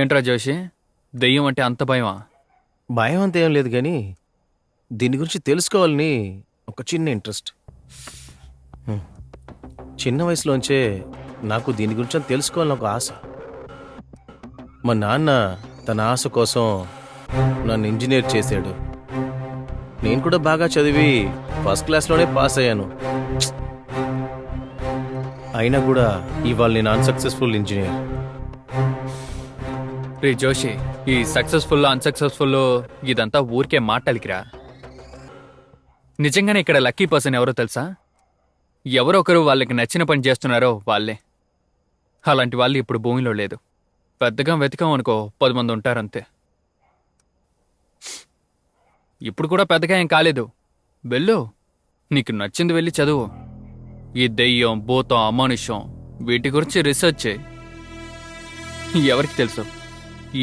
ఏంట్రా జోషి, దెయ్యం అంటే అంత భయమా? భయం అంత ఏం లేదు కానీ దీని గురించి తెలుసుకోవాలని ఒక చిన్న ఇంట్రెస్ట్. చిన్న వయసులోంచే నాకు దీని గురించి తెలుసుకోవాలని ఒక ఆశ. మా నాన్న తన ఆశ కోసం నన్ను ఇంజనీర్ చేశాడు. నేను కూడా బాగా చదివి ఫస్ట్ క్లాస్లోనే పాస్ అయ్యాను. అయినా కూడా ఇవాళ నేను అన్సక్సెస్ఫుల్ ఇంజనీర్. రే జోషి, ఈ సక్సెస్ఫుల్ అన్సక్సెస్ఫుల్ ఇదంతా ఊరికే మాటలికిరా. నిజంగానే ఇక్కడ లక్కీ పర్సన్ ఎవరో తెలుసా? ఎవరో ఒకరు వాళ్ళకి నచ్చిన పని చేస్తున్నారో వాళ్ళే. అలాంటి వాళ్ళు ఇప్పుడు భూమిలో లేదు. పెద్దగా వెతికాం అనుకో 10 మంది ఉంటారంతే. ఇప్పుడు కూడా పెద్దగా ఏం కాలేదు. వెళ్ళు, నీకు నచ్చింది వెళ్ళి చదువు. ఈ దెయ్యం, భూతం, అమానుష్యం వీటి గురించి రీసెర్చ్ చేయి. ఎవరికి తెలుసు,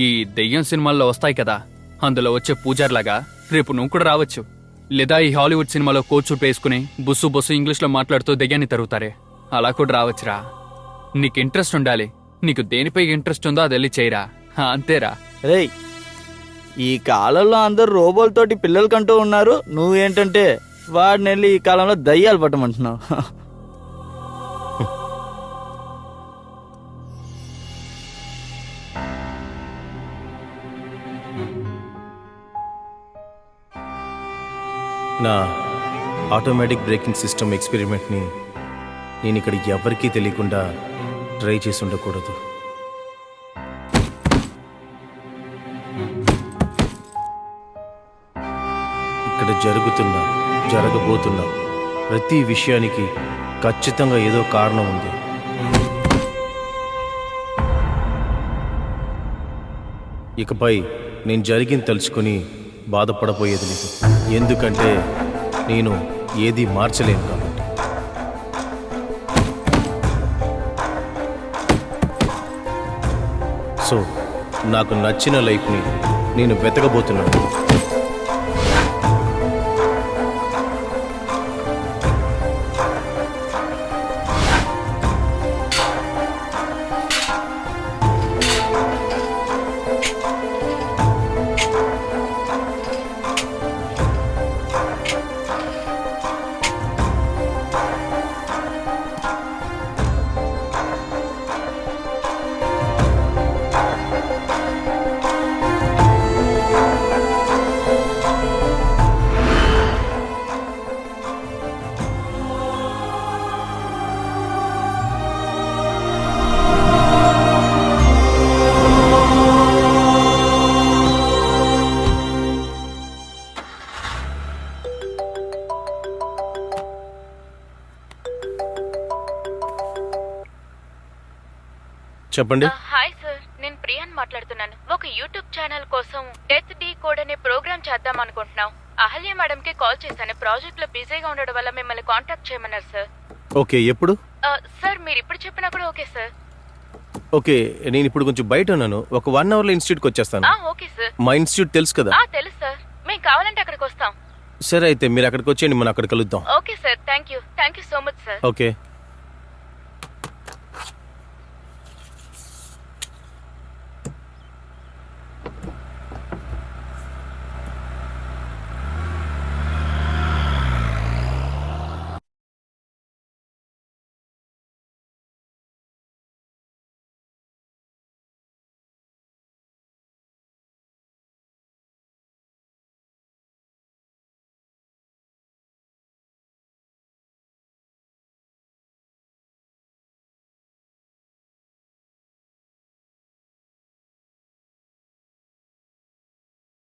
ఈ దెయ్యం సినిమాల్లో వస్తాయి కదా, అందులో వచ్చే పూజార్లాగా రేపు నువ్వు కూడా రావచ్చు. లేదా ఈ హాలీవుడ్ సినిమాలో కోట్ సూట్ వేసుకుని బుస్సు బుస్సు ఇంగ్లీష్లో మాట్లాడుతూ దెయ్యాన్ని తరుగుతారే, అలా కూడా రావచ్చురా. నీకు ఇంట్రెస్ట్ ఉండాలి. నీకు దేనిపై ఇంట్రెస్ట్ ఉందో అది వెళ్ళి చేయరా, అంతేరా. రేయ్, ఈ కాలంలో అందరూ రోబోలతోటి పిల్లలు కంటూ ఉన్నారు. నువ్వేంటంటే వాడిని వెళ్ళి ఈ కాలంలో దయ్యాలు పట్టమంటున్నావు. నా ఆటోమేటిక్ బ్రేకింగ్ సిస్టమ్ ఎక్స్పెరిమెంట్ని నేను ఇక్కడ ఎవరికీ తెలియకుండా ట్రై చేసి ఉండకూడదు. ఇక్కడ జరగబోతున్న ప్రతి విషయానికి ఖచ్చితంగా ఏదో కారణం ఉంది. ఇకపై నేను జరిగింది తలుచుకుని బాధపడబోయేది లేదు. ఎందుకంటే నేను ఏది మార్చలేను కాబట్టి. సో నాకు నచ్చిన లైఫ్ని నేను వెతకబోతున్నాను. చెప్పండి. హాయ్ సార్, నేను ప్రియాన్ మాట్లాడుతున్నాను. ఒక యూట్యూబ్ ఛానల్ కోసం డెత్ డీ కోడ్ అనే ప్రోగ్రామ్ చేద్దాం అనుకుంటున్నాం. అహల్య మేడం కి కాల్ చేశాను. ప్రాజెక్ట్ లో బిజీగా ఉండడం వల్ల మిమ్మల్ని కాంటాక్ట్ చేయమన్నారు సార్. ఓకే, ఎప్పుడు? సార్ మీరు ఇప్పుడు చెప్పినా కూడా ఓకే సార్. ఓకే, నేను ఇప్పుడు కొంచెం బయట ఉన్నాను. ఒక 1 అవర్లో ఇన్స్టిట్యూట్కి వచ్చేస్తాను. Okay sir. మా ఇన్స్టిట్యూట్ తెలుసు కదా? తెలుసు సార్. మేము కావాలంటే అక్కడికి వస్తాం. సరే, అయితే మీరు అక్కడికి వచ్చేయండి, మనం అక్కడ కలుద్దాం. Okay sir, thank you so much sir. Okay.